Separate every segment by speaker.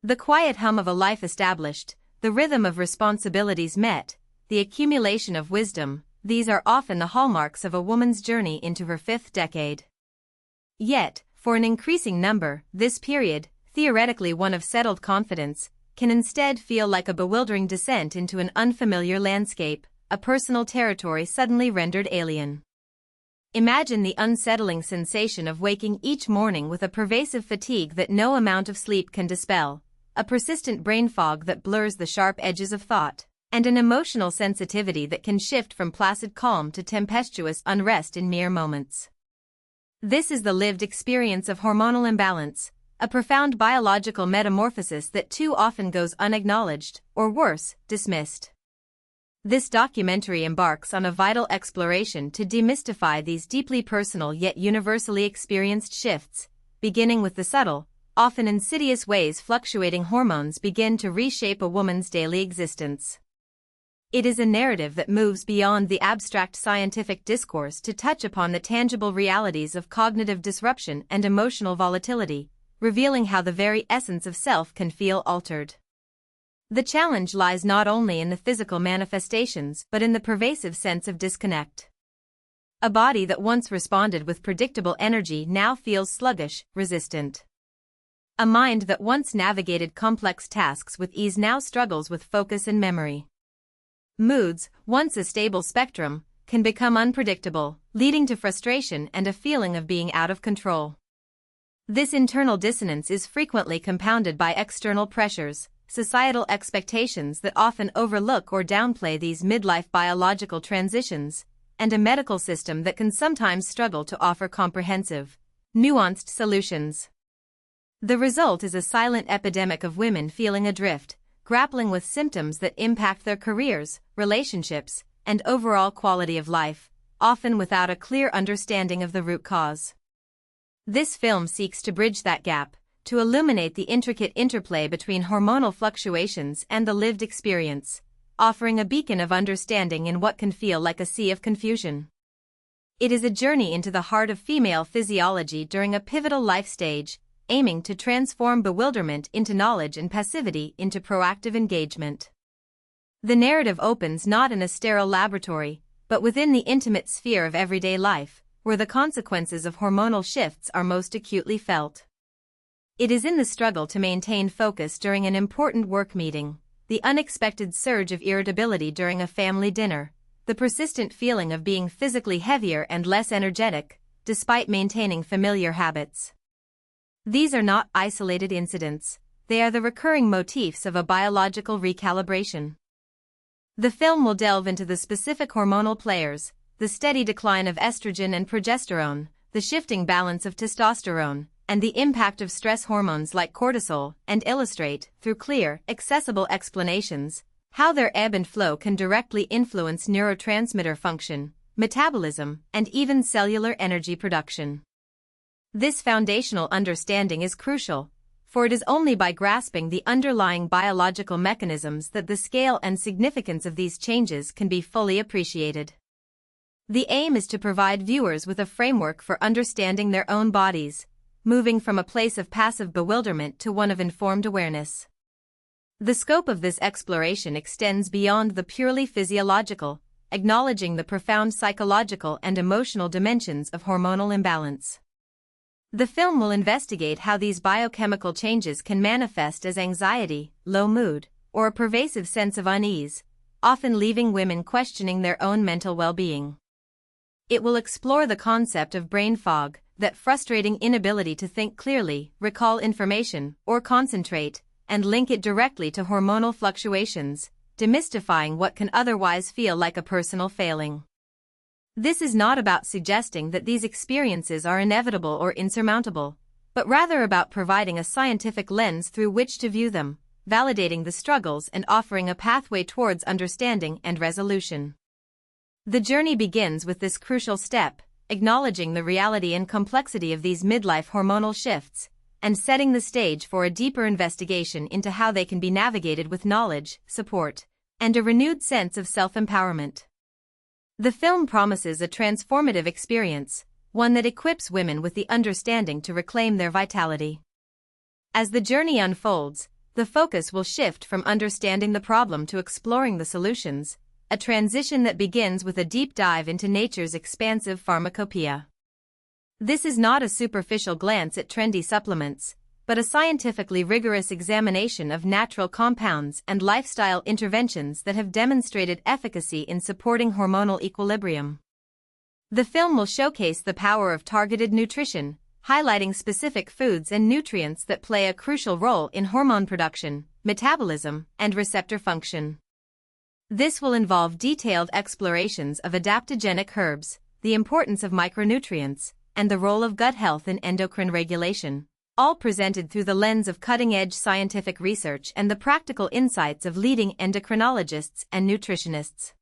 Speaker 1: The quiet hum of a life established, the rhythm of responsibilities met, the accumulation of wisdom, these are often the hallmarks of a woman's journey into her fifth decade. Yet, for an increasing number, this period, theoretically one of settled confidence, can instead feel like a bewildering descent into an unfamiliar landscape, a personal territory suddenly rendered alien. Imagine the unsettling sensation of waking each morning with a pervasive fatigue that no amount of sleep can dispel, a persistent brain fog that blurs the sharp edges of thought, and an emotional sensitivity that can shift from placid calm to tempestuous unrest in mere moments. This is the lived experience of hormonal imbalance, a profound biological metamorphosis that too often goes unacknowledged, or worse, dismissed. This documentary embarks on a vital exploration to demystify these deeply personal yet universally experienced shifts, beginning with the subtle, often insidious ways fluctuating hormones begin to reshape a woman's daily existence. It is a narrative that moves beyond the abstract scientific discourse to touch upon the tangible realities of cognitive disruption and emotional volatility, revealing how the very essence of self can feel altered. The challenge lies not only in the physical manifestations but in the pervasive sense of disconnect. A body that once responded with predictable energy now feels sluggish, resistant. A mind that once navigated complex tasks with ease now struggles with focus and memory. Moods, once a stable spectrum, can become unpredictable, leading to frustration and a feeling of being out of control. This internal dissonance is frequently compounded by external pressures, societal expectations that often overlook or downplay these midlife biological transitions, and a medical system that can sometimes struggle to offer comprehensive, nuanced solutions. The result is a silent epidemic of women feeling adrift, grappling with symptoms that impact their careers, relationships, and overall quality of life, often without a clear understanding of the root cause. This film seeks to bridge that gap, to illuminate the intricate interplay between hormonal fluctuations and the lived experience, offering a beacon of understanding in what can feel like a sea of confusion. It is a journey into the heart of female physiology during a pivotal life stage, aiming to transform bewilderment into knowledge and passivity into proactive engagement. The narrative opens not in a sterile laboratory, but within the intimate sphere of everyday life, where the consequences of hormonal shifts are most acutely felt. It is in the struggle to maintain focus during an important work meeting, the unexpected surge of irritability during a family dinner, the persistent feeling of being physically heavier and less energetic, despite maintaining familiar habits. These are not isolated incidents, they are the recurring motifs of a biological recalibration. The film will delve into the specific hormonal players, the steady decline of estrogen and progesterone, the shifting balance of testosterone, and the impact of stress hormones like cortisol, and illustrate, through clear, accessible explanations, how their ebb and flow can directly influence neurotransmitter function, metabolism, and even cellular energy production. This foundational understanding is crucial, for it is only by grasping the underlying biological mechanisms that the scale and significance of these changes can be fully appreciated. The aim is to provide viewers with a framework for understanding their own bodies, moving from a place of passive bewilderment to one of informed awareness. The scope of this exploration extends beyond the purely physiological, acknowledging the profound psychological and emotional dimensions of hormonal imbalance. The film will investigate how these biochemical changes can manifest as anxiety, low mood, or a pervasive sense of unease, often leaving women questioning their own mental well-being. It will explore the concept of brain fog, that frustrating inability to think clearly, recall information, or concentrate, and link it directly to hormonal fluctuations, demystifying what can otherwise feel like a personal failing. This is not about suggesting that these experiences are inevitable or insurmountable, but rather about providing a scientific lens through which to view them, validating the struggles and offering a pathway towards understanding and resolution. The journey begins with this crucial step, acknowledging the reality and complexity of these midlife hormonal shifts, and setting the stage for a deeper investigation into how they can be navigated with knowledge, support, and a renewed sense of self-empowerment. The film promises a transformative experience, one that equips women with the understanding to reclaim their vitality. As the journey unfolds, the focus will shift from understanding the problem to exploring the solutions, a transition that begins with a deep dive into nature's expansive pharmacopoeia. This is not a superficial glance at trendy supplements, but a scientifically rigorous examination of natural compounds and lifestyle interventions that have demonstrated efficacy in supporting hormonal equilibrium. The film will showcase the power of targeted nutrition, highlighting specific foods and nutrients that play a crucial role in hormone production, metabolism, and receptor function. This will involve detailed explorations of adaptogenic herbs, the importance of micronutrients, and the role of gut health in endocrine regulation, all presented through the lens of cutting-edge scientific research and the practical insights of leading endocrinologists and nutritionists.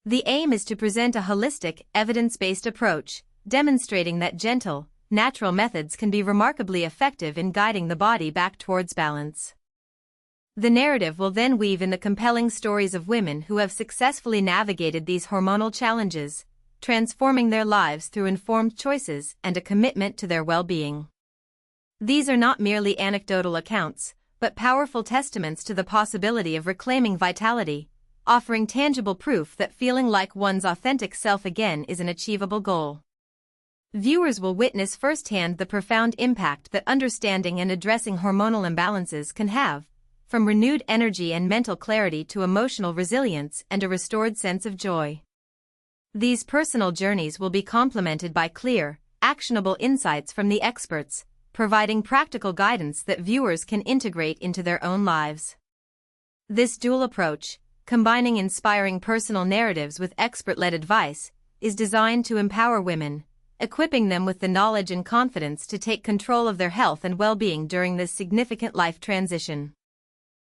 Speaker 1: The aim is to present a holistic, evidence-based approach, demonstrating that gentle, natural methods can be remarkably effective in guiding the body back towards balance. The narrative will then weave in the compelling stories of women who have successfully navigated these hormonal challenges, transforming their lives through informed choices and a commitment to their well-being. These are not merely anecdotal accounts, but powerful testaments to the possibility of reclaiming vitality, offering tangible proof that feeling like one's authentic self again is an achievable goal. Viewers will witness firsthand the profound impact that understanding and addressing hormonal imbalances can have, from renewed energy and mental clarity to emotional resilience and a restored sense of joy. These personal journeys will be complemented by clear, actionable insights from the experts, providing practical guidance that viewers can integrate into their own lives. This dual approach, combining inspiring personal narratives with expert-led advice, is designed to empower women, equipping them with the knowledge and confidence to take control of their health and well-being during this significant life transition.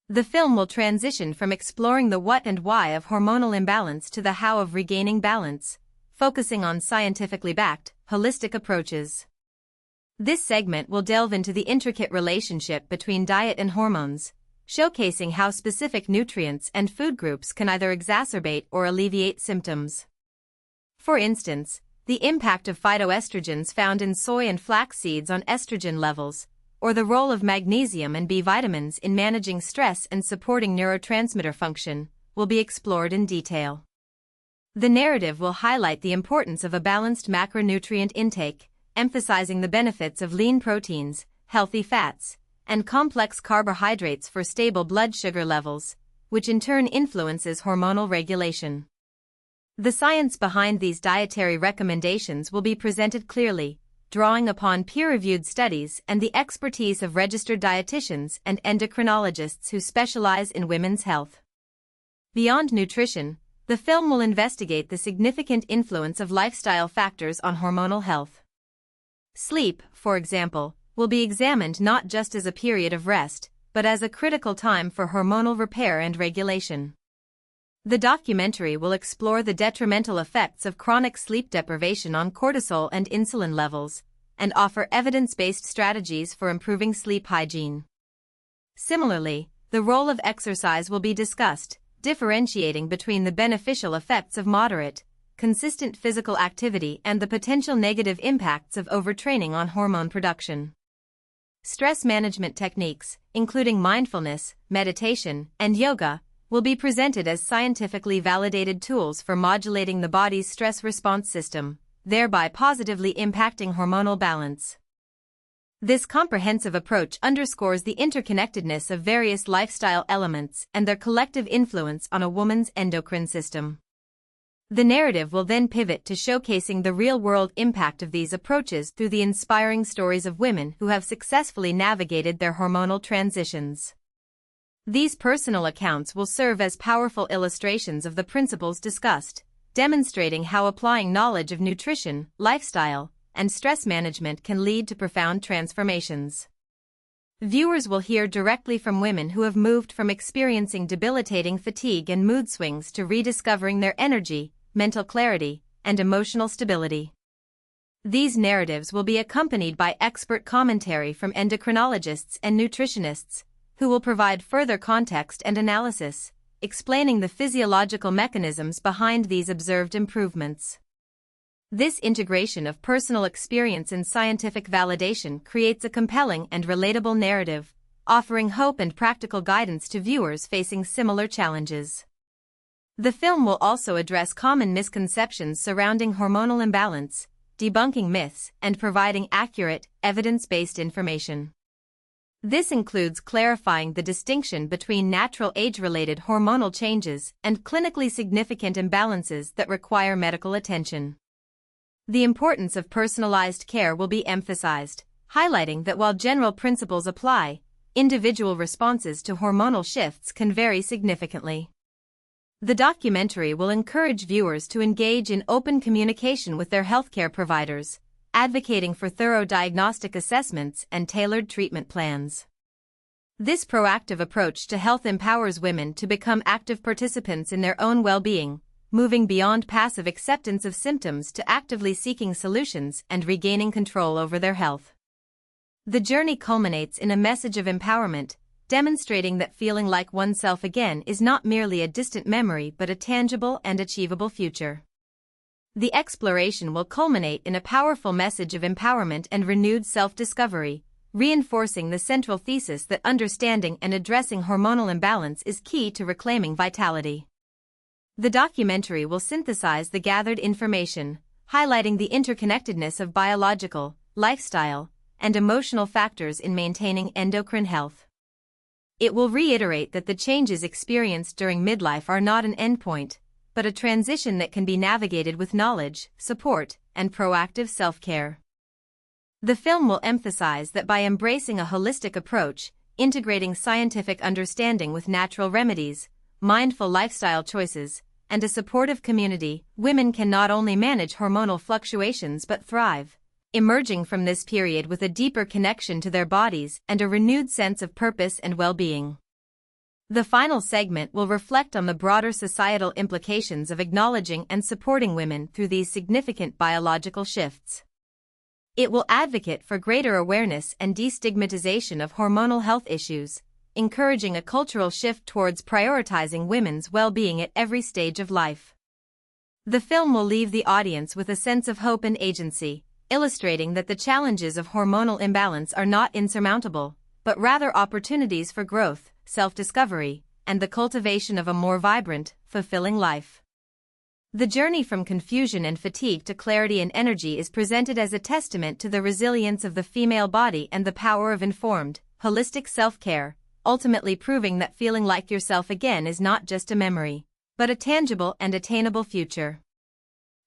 Speaker 1: The film will transition from exploring the what and why of hormonal imbalance to the how of regaining balance, focusing on scientifically backed, holistic approaches. This segment will delve into the intricate relationship between diet and hormones, showcasing how specific nutrients and food groups can either exacerbate or alleviate symptoms. For instance, the impact of phytoestrogens found in soy and flax seeds on estrogen levels, or the role of magnesium and B vitamins in managing stress and supporting neurotransmitter function, will be explored in detail. The narrative will highlight the importance of a balanced macronutrient intake, emphasizing the benefits of lean proteins, healthy fats, and complex carbohydrates for stable blood sugar levels, which in turn influences hormonal regulation. The science behind these dietary recommendations will be presented clearly, drawing upon peer-reviewed studies and the expertise of registered dietitians and endocrinologists who specialize in women's health. Beyond nutrition, the film will investigate the significant influence of lifestyle factors on hormonal health. Sleep, for example, will be examined not just as a period of rest, but as a critical time for hormonal repair and regulation. The documentary will explore the detrimental effects of chronic sleep deprivation on cortisol and insulin levels, and offer evidence-based strategies for improving sleep hygiene. Similarly, the role of exercise will be discussed, differentiating between the beneficial effects of moderate, consistent physical activity and the potential negative impacts of overtraining on hormone production. Stress management techniques, including mindfulness, meditation, and yoga, will be presented as scientifically validated tools for modulating the body's stress response system, thereby positively impacting hormonal balance. This comprehensive approach underscores the interconnectedness of various lifestyle elements and their collective influence on a woman's endocrine system. The narrative will then pivot to showcasing the real-world impact of these approaches through the inspiring stories of women who have successfully navigated their hormonal transitions. These personal accounts will serve as powerful illustrations of the principles discussed, demonstrating how applying knowledge of nutrition, lifestyle, and stress management can lead to profound transformations. Viewers will hear directly from women who have moved from experiencing debilitating fatigue and mood swings to rediscovering their energy, mental clarity, and emotional stability. These narratives will be accompanied by expert commentary from endocrinologists and nutritionists, who will provide further context and analysis, explaining the physiological mechanisms behind these observed improvements. This integration of personal experience and scientific validation creates a compelling and relatable narrative, offering hope and practical guidance to viewers facing similar challenges. The film will also address common misconceptions surrounding hormonal imbalance, debunking myths, and providing accurate, evidence-based information. This includes clarifying the distinction between natural age-related hormonal changes and clinically significant imbalances that require medical attention. The importance of personalized care will be emphasized, highlighting that while general principles apply, individual responses to hormonal shifts can vary significantly. The documentary will encourage viewers to engage in open communication with their healthcare providers, advocating for thorough diagnostic assessments and tailored treatment plans. This proactive approach to health empowers women to become active participants in their own well-being, moving beyond passive acceptance of symptoms to actively seeking solutions and regaining control over their health. The journey culminates in a message of empowerment, demonstrating that feeling like oneself again is not merely a distant memory but a tangible and achievable future. The exploration will culminate in a powerful message of empowerment and renewed self-discovery, reinforcing the central thesis that understanding and addressing hormonal imbalance is key to reclaiming vitality. The documentary will synthesize the gathered information, highlighting the interconnectedness of biological, lifestyle, and emotional factors in maintaining endocrine health. It will reiterate that the changes experienced during midlife are not an endpoint, but a transition that can be navigated with knowledge, support, and proactive self-care. The film will emphasize that by embracing a holistic approach, integrating scientific understanding with natural remedies, mindful lifestyle choices, and a supportive community, women can not only manage hormonal fluctuations but thrive, emerging from this period with a deeper connection to their bodies and a renewed sense of purpose and well-being. The final segment will reflect on the broader societal implications of acknowledging and supporting women through these significant biological shifts. It will advocate for greater awareness and destigmatization of hormonal health issues, encouraging a cultural shift towards prioritizing women's well-being at every stage of life. The film will leave the audience with a sense of hope and agency, illustrating that the challenges of hormonal imbalance are not insurmountable, but rather opportunities for growth, self-discovery, and the cultivation of a more vibrant, fulfilling life. The journey from confusion and fatigue to clarity and energy is presented as a testament to the resilience of the female body and the power of informed, holistic self-care, ultimately proving that feeling like yourself again is not just a memory, but a tangible and attainable future.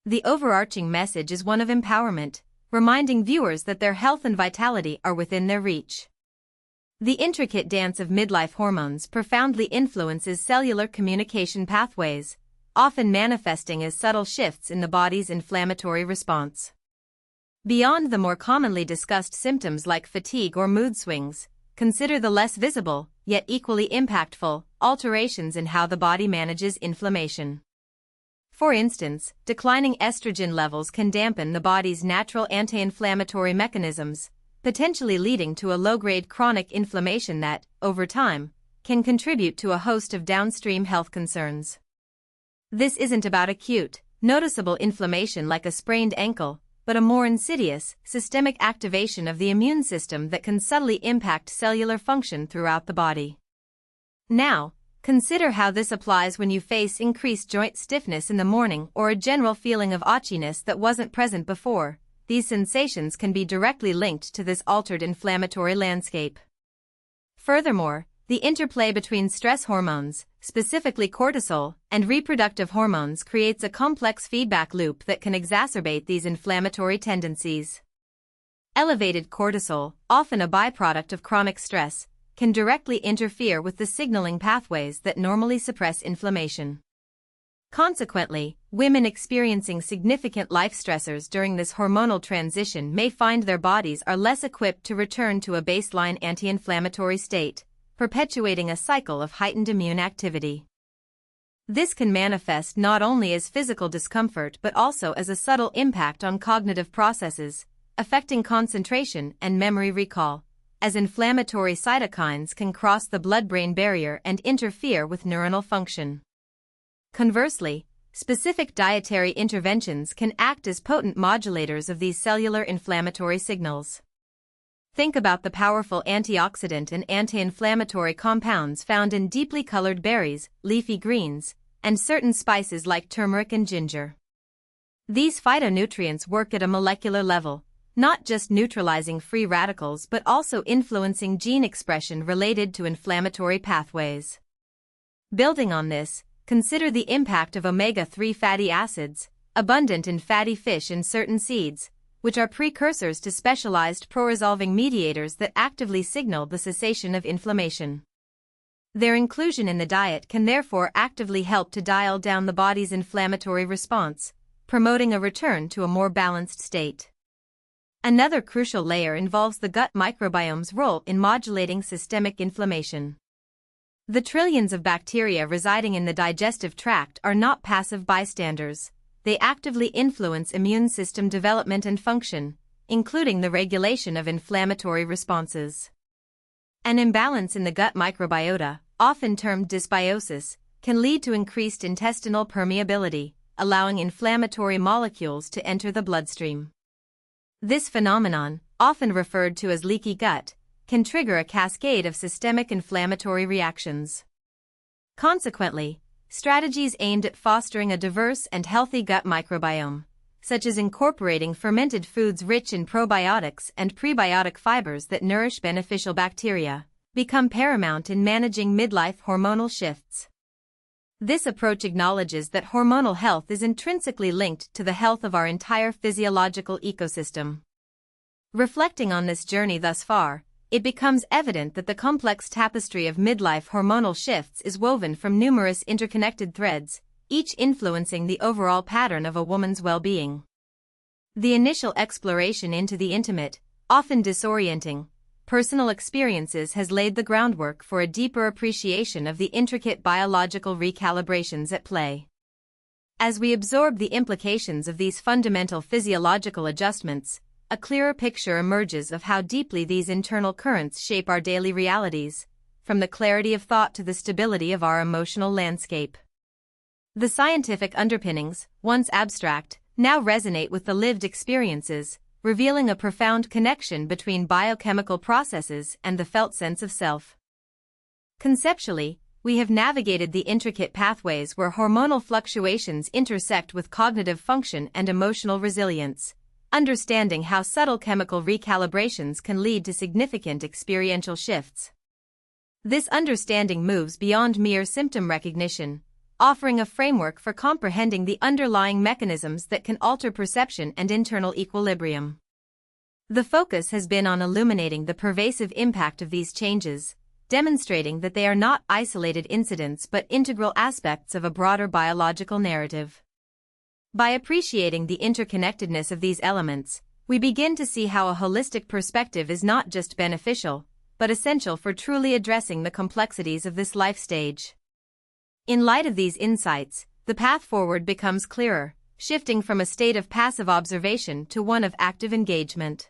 Speaker 1: The overarching message is one of empowerment, reminding viewers that their health and vitality are within their reach. The intricate dance of midlife hormones profoundly influences cellular communication pathways, often manifesting as subtle shifts in the body's inflammatory response. Beyond the more commonly discussed symptoms like fatigue or mood swings, consider the less visible, yet equally impactful, alterations in how the body manages inflammation. For instance, declining estrogen levels can dampen the body's natural anti-inflammatory mechanisms, potentially leading to a low-grade chronic inflammation that, over time, can contribute to a host of downstream health concerns. This isn't about acute, noticeable inflammation like a sprained ankle, but a more insidious, systemic activation of the immune system that can subtly impact cellular function throughout the body. Now, consider how this applies when you face increased joint stiffness in the morning or a general feeling of itchiness that wasn't present before. These sensations can be directly linked to this altered inflammatory landscape. Furthermore, the interplay between stress hormones, specifically cortisol, and reproductive hormones creates a complex feedback loop that can exacerbate these inflammatory tendencies. Elevated cortisol, often a byproduct of chronic stress, can directly interfere with the signaling pathways that normally suppress inflammation. Consequently, women experiencing significant life stressors during this hormonal transition may find their bodies are less equipped to return to a baseline anti-inflammatory state, perpetuating a cycle of heightened immune activity. This can manifest not only as physical discomfort but also as a subtle impact on cognitive processes, affecting concentration and memory recall, as inflammatory cytokines can cross the blood-brain barrier and interfere with neuronal function. Conversely, specific dietary interventions can act as potent modulators of these cellular inflammatory signals. Think about the powerful antioxidant and anti-inflammatory compounds found in deeply colored berries, leafy greens, and certain spices like turmeric and ginger. These phytonutrients work at a molecular level, not just neutralizing free radicals but also influencing gene expression related to inflammatory pathways. Building on this, consider the impact of omega-3 fatty acids, abundant in fatty fish and certain seeds, which are precursors to specialized pro-resolving mediators that actively signal the cessation of inflammation. Their inclusion in the diet can therefore actively help to dial down the body's inflammatory response, promoting a return to a more balanced state. Another crucial layer involves the gut microbiome's role in modulating systemic inflammation. The trillions of bacteria residing in the digestive tract are not passive bystanders. They actively influence immune system development and function, including the regulation of inflammatory responses. An imbalance in the gut microbiota, often termed dysbiosis, can lead to increased intestinal permeability, allowing inflammatory molecules to enter the bloodstream. This phenomenon, often referred to as leaky gut, can trigger a cascade of systemic inflammatory reactions. Consequently, strategies aimed at fostering a diverse and healthy gut microbiome, such as incorporating fermented foods rich in probiotics and prebiotic fibers that nourish beneficial bacteria, become paramount in managing midlife hormonal shifts. This approach acknowledges that hormonal health is intrinsically linked to the health of our entire physiological ecosystem. Reflecting on this journey thus far, it becomes evident that the complex tapestry of midlife hormonal shifts is woven from numerous interconnected threads, each influencing the overall pattern of a woman's well-being. The initial exploration into the intimate, often disorienting, personal experiences has laid the groundwork for a deeper appreciation of the intricate biological recalibrations at play. As we absorb the implications of these fundamental physiological adjustments, a clearer picture emerges of how deeply these internal currents shape our daily realities, from the clarity of thought to the stability of our emotional landscape. The scientific underpinnings, once abstract, now resonate with the lived experiences, revealing a profound connection between biochemical processes and the felt sense of self. Conceptually, we have navigated the intricate pathways where hormonal fluctuations intersect with cognitive function and emotional resilience, understanding how subtle chemical recalibrations can lead to significant experiential shifts. This understanding moves beyond mere symptom recognition, offering a framework for comprehending the underlying mechanisms that can alter perception and internal equilibrium. The focus has been on illuminating the pervasive impact of these changes, demonstrating that they are not isolated incidents but integral aspects of a broader biological narrative. By appreciating the interconnectedness of these elements, we begin to see how a holistic perspective is not just beneficial, but essential for truly addressing the complexities of this life stage. In light of these insights, the path forward becomes clearer, shifting from a state of passive observation to one of active engagement.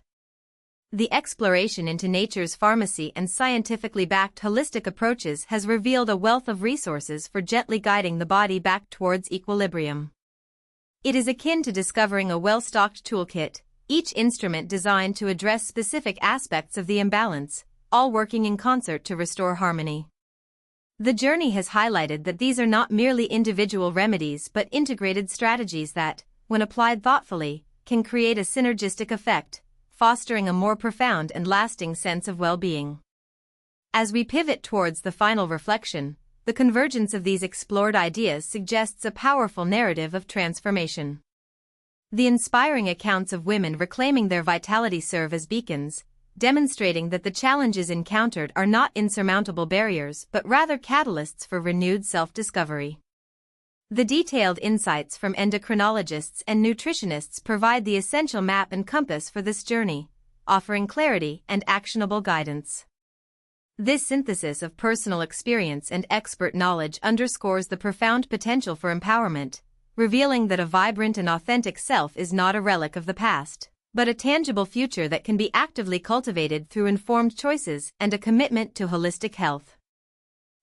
Speaker 1: The exploration into nature's pharmacy and scientifically backed holistic approaches has revealed a wealth of resources for gently guiding the body back towards equilibrium. It is akin to discovering a well-stocked toolkit, each instrument designed to address specific aspects of the imbalance, all working in concert to restore harmony. The journey has highlighted that these are not merely individual remedies but integrated strategies that, when applied thoughtfully, can create a synergistic effect, fostering a more profound and lasting sense of well-being. As we pivot towards the final reflection, the convergence of these explored ideas suggests a powerful narrative of transformation. The inspiring accounts of women reclaiming their vitality serve as beacons, demonstrating that the challenges encountered are not insurmountable barriers but rather catalysts for renewed self-discovery. The detailed insights from endocrinologists and nutritionists provide the essential map and compass for this journey, offering clarity and actionable guidance. This synthesis of personal experience and expert knowledge underscores the profound potential for empowerment, revealing that a vibrant and authentic self is not a relic of the past, but a tangible future that can be actively cultivated through informed choices and a commitment to holistic health.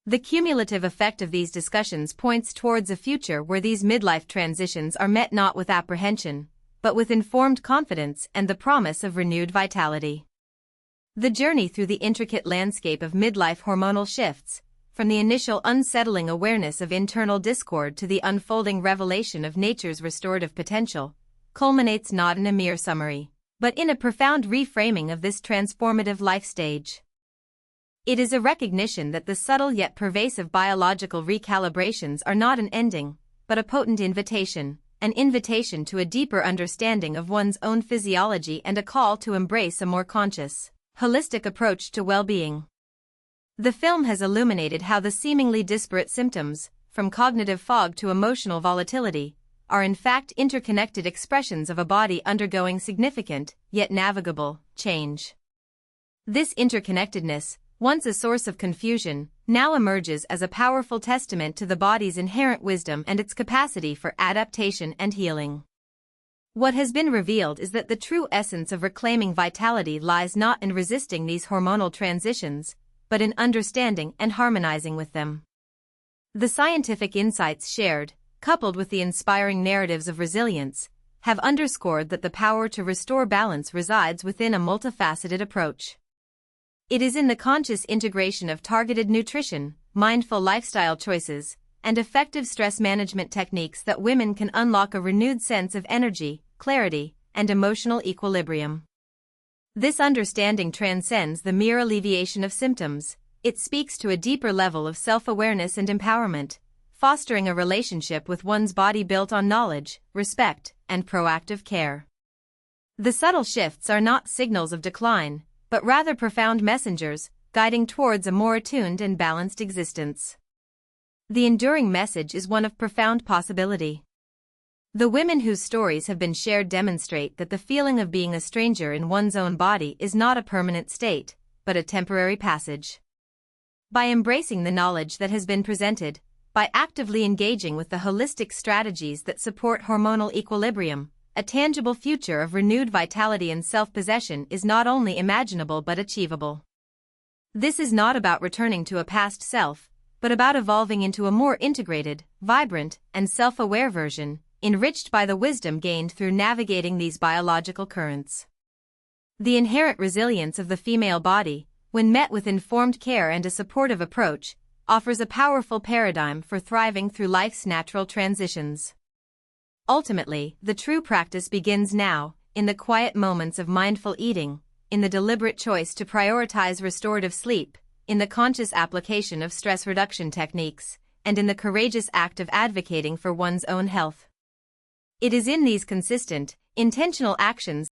Speaker 1: The cumulative effect of these discussions points towards a future where these midlife transitions are met not with apprehension, but with informed confidence and the promise of renewed vitality. The journey through the intricate landscape of midlife hormonal shifts, from the initial unsettling awareness of internal discord to the unfolding revelation of nature's restorative potential, culminates not in a mere summary, but in a profound reframing of this transformative life stage. It is a recognition that the subtle yet pervasive biological recalibrations are not an ending, but a potent invitation, an invitation to a deeper understanding of one's own physiology and a call to embrace a more conscious, holistic approach to well-being. The film has illuminated how the seemingly disparate symptoms, from cognitive fog to emotional volatility, are in fact interconnected expressions of a body undergoing significant, yet navigable, change. This interconnectedness, once a source of confusion, now emerges as a powerful testament to the body's inherent wisdom and its capacity for adaptation and healing. What has been revealed is that the true essence of reclaiming vitality lies not in resisting these hormonal transitions, but in understanding and harmonizing with them. The scientific insights shared, coupled with the inspiring narratives of resilience, have underscored that the power to restore balance resides within a multifaceted approach. It is in the conscious integration of targeted nutrition, mindful lifestyle choices, and effective stress management techniques that women can unlock a renewed sense of energy, clarity, and emotional equilibrium. This understanding transcends the mere alleviation of symptoms. It speaks to a deeper level of self-awareness and empowerment, fostering a relationship with one's body built on knowledge, respect, and proactive care. The subtle shifts are not signals of decline, but rather profound messengers, guiding towards a more attuned and balanced existence. The enduring message is one of profound possibility. The women whose stories have been shared demonstrate that the feeling of being a stranger in one's own body is not a permanent state, but a temporary passage. By embracing the knowledge that has been presented, by actively engaging with the holistic strategies that support hormonal equilibrium, a tangible future of renewed vitality and self-possession is not only imaginable but achievable. This is not about returning to a past self, but about evolving into a more integrated, vibrant, and self-aware version, enriched by the wisdom gained through navigating these biological currents. The inherent resilience of the female body, when met with informed care and a supportive approach, offers a powerful paradigm for thriving through life's natural transitions. Ultimately, the true practice begins now, in the quiet moments of mindful eating, in the deliberate choice to prioritize restorative sleep, in the conscious application of stress reduction techniques, and in the courageous act of advocating for one's own health. It is in these consistent, intentional actions